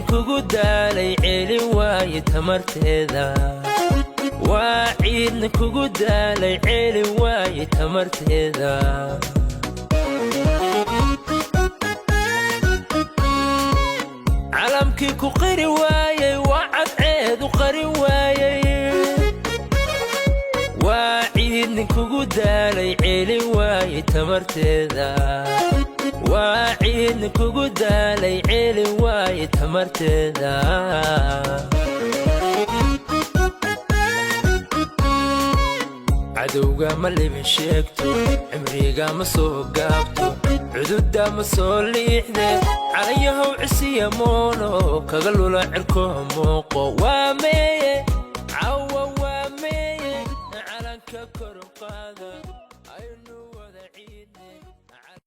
kugu daalay ceelin waaye tamarteeda وعيدنا kugu daalay ceelin waaye tamarteeda calamkii ku qiri waayay wacad ceedu qari waayay وعيدنا kugu daalay ceelin waaye tamarteeda وعيدنا kugu daalay ceelin waaye tamarteeda عدوغا ما اللي بنشيكتو عمريغا ما سو قابتو عدودا ما سو ليحدي عليها وعسيا مونو كغلو لا عركو موقو